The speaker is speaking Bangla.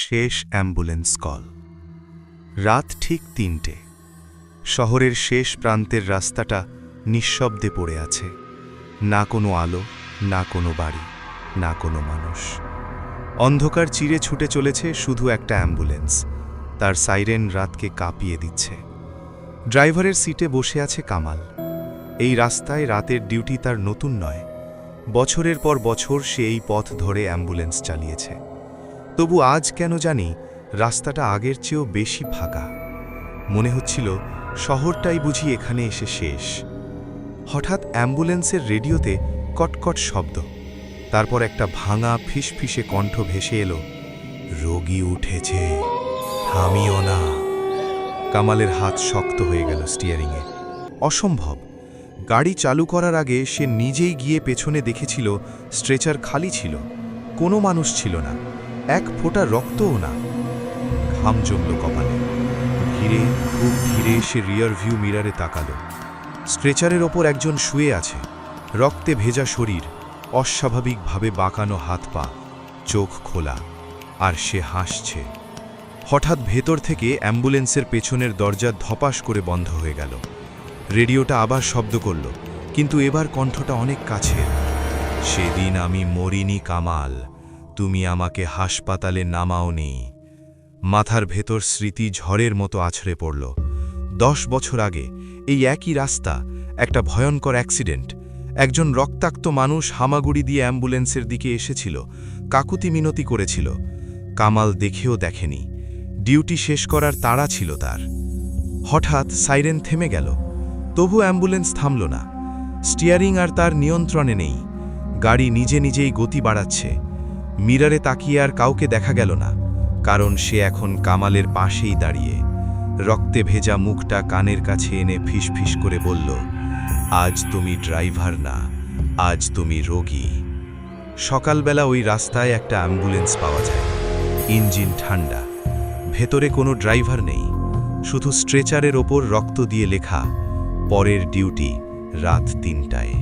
শেষ অ্যাম্বুলেন্স কল। রাত ঠিক ৩টে। শহরের শেষ প্রান্তের রাস্তাটা নিঃশব্দে পড়ে আছে। না কোনো আলো, না কোনো বাড়ি, না কোনো মানুষ। অন্ধকার চিরে ছুটে চলেছে শুধু একটা অ্যাম্বুলেন্স। তার সাইরেন রাতকে কাঁপিয়ে দিচ্ছে। ড্রাইভারের সিটে বসে আছে কামাল। এই রাস্তায় রাতের ডিউটি তার নতুন নয়। বছরের পর বছর সে এই পথ ধরে অ্যাম্বুলেন্স চালিয়েছে। তবু আজ কেন জানি রাস্তাটা আগের চেয়েও বেশি ফাঁকা। মনে হচ্ছিল শহরটাই বুঝি এখানে এসে শেষ। হঠাৎ অ্যাম্বুলেন্সের রেডিওতে কটকট শব্দ। তারপর একটা ভাঙা ফিসফিসে কণ্ঠ ভেসে এলো, রোগী উঠেছে, থামিও না। কামালের হাত শক্ত হয়ে গেল স্টিয়ারিংয়ে। অসম্ভব। গাড়ি চালু করার আগে সে নিজেই গিয়ে পেছনে দেখেছিল স্ট্রেচার খালি ছিল, কোনো মানুষ ছিল না, এক ফোঁটা রক্তও না। ঘাম জমল কপালে। ধীরে, খুব ধীরে সে রিয়ার ভিউ মিরারে তাকালো। স্ট্রেচারের ওপর একজন শুয়ে আছে, রক্তে ভেজা শরীর, অস্বাভাবিকভাবে বাঁকানো হাত পা, চোখ খোলা, আর সে হাসছে। হঠাৎ ভেতর থেকে অ্যাম্বুলেন্সের পেছনের দরজা ধপাস করে বন্ধ হয়ে গেল। রেডিওটা আবার শব্দ করল, কিন্তু এবার কণ্ঠটা অনেক কাছের। সেদিন আমি মরিনি কামাল, তুমি আমাকে হাসপাতালে নামাওনি। মাথার ভেতর স্মৃতি ঝড়ের মতো আছড়ে পড়ল। 10 বছর আগে এই একই রাস্তা, একটা ভয়ঙ্কর অ্যাক্সিডেন্ট। একজন রক্তাক্ত মানুষ হামাগুড়ি দিয়ে অ্যাম্বুলেন্সের দিকে এসেছিল, কাকুতি মিনতি করেছিল। কামাল দেখেও দেখেনি। ডিউটি শেষ করার তাড়া ছিল তার। হঠাৎ সাইরেন থেমে গেল। তবু অ্যাম্বুলেন্স থামল না। স্টিয়ারিং আর তার নিয়ন্ত্রণে নেই। গাড়ি নিজে নিজেই গতি বাড়াচ্ছে। মিরারে তাকিয়ে আর কাউকে দেখা গেল না, কারণ সে এখন কামালের পাশেই দাঁড়িয়ে। রক্তে ভেজা মুখটা কানের কাছে এনে ফিসফিস করে বলল, আজ তুমি ড্রাইভার না, আজ তুমি রোগী। সকালবেলা ওই রাস্তায় একটা অ্যাম্বুলেন্স পাওয়া যায়। ইঞ্জিন ঠান্ডা, ভেতরে কোনো ড্রাইভার নেই, শুধু স্ট্রেচারের ওপর রক্ত দিয়ে লেখা, পরের ডিউটি রাত ৩টায়।